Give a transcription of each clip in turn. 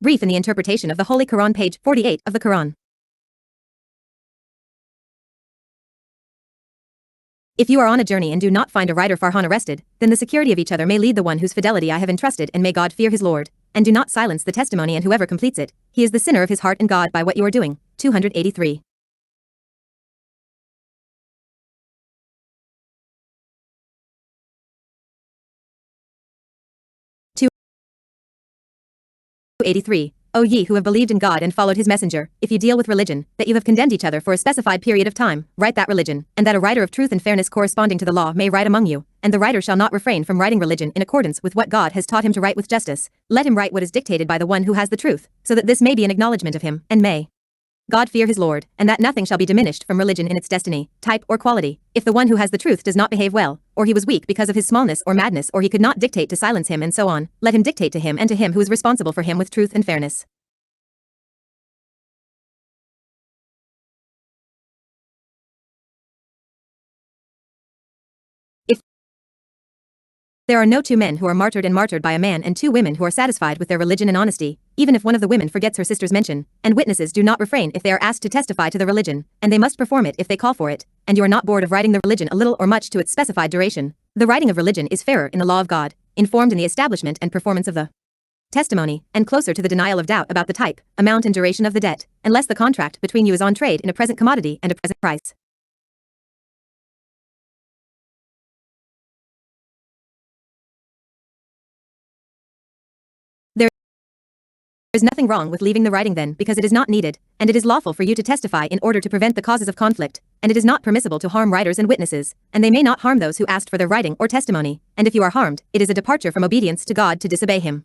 Brief in the interpretation of the Holy Quran, page 48 of the Quran. If you are on a journey and do not find a rider Farhan arrested, then the security of each other may lead the one whose fidelity I have entrusted, and may God fear his Lord. And do not silence the testimony, and whoever completes it, he is the sinner of his heart and God by what you are doing. 283. O ye who have believed in God and followed his messenger, if you deal with religion, that you have condemned each other for a specified period of time, write that religion, and that a writer of truth and fairness corresponding to the law may write among you, and the writer shall not refrain from writing religion in accordance with what God has taught him to write with justice. Let him write what is dictated by the one who has the truth, so that this may be an acknowledgement of him, and may God fear his Lord, and that nothing shall be diminished from religion in its destiny, type, or quality, if the one who has the truth does not behave well, or he was weak because of his smallness or madness, or he could not dictate to silence him, and so on, let him dictate to him and to him who is responsible for him with truth and fairness. If there are no two men who are martyred and martyred by a man, and two women who are satisfied with their religion and honesty, even if one of the women forgets her sister's mention, and witnesses do not refrain if they are asked to testify to the religion, and they must perform it if they call for it, and you are not bored of writing the religion a little or much to its specified duration, the writing of religion is fairer in the law of God, informed in the establishment and performance of the testimony, and closer to the denial of doubt about the type, amount and duration of the debt, unless the contract between you is on trade in a present commodity and a present price. There is nothing wrong with leaving the writing then, because it is not needed, and it is lawful for you to testify in order to prevent the causes of conflict, and it is not permissible to harm writers and witnesses, and they may not harm those who asked for their writing or testimony, and if you are harmed, it is a departure from obedience to God to disobey him.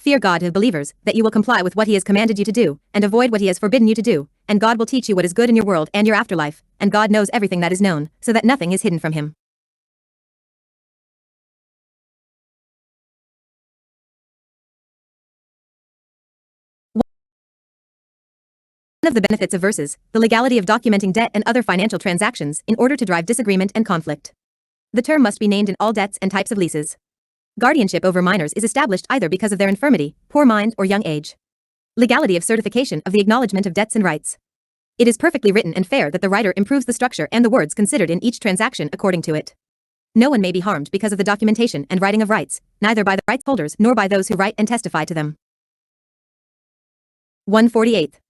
Fear God of believers, that you will comply with what he has commanded you to do, and avoid what he has forbidden you to do, and God will teach you what is good in your world and your afterlife, and God knows everything that is known, so that nothing is hidden from him. One of the benefits of verses, the legality of documenting debt and other financial transactions in order to drive disagreement and conflict. The term must be named in all debts and types of leases. Guardianship over minors is established either because of their infirmity, poor mind, or young age. Legality of certification of the acknowledgement of debts and rights. It is perfectly written and fair that the writer improves the structure and the words considered in each transaction according to it. No one may be harmed because of the documentation and writing of rights, neither by the rights holders nor by those who write and testify to them. 148.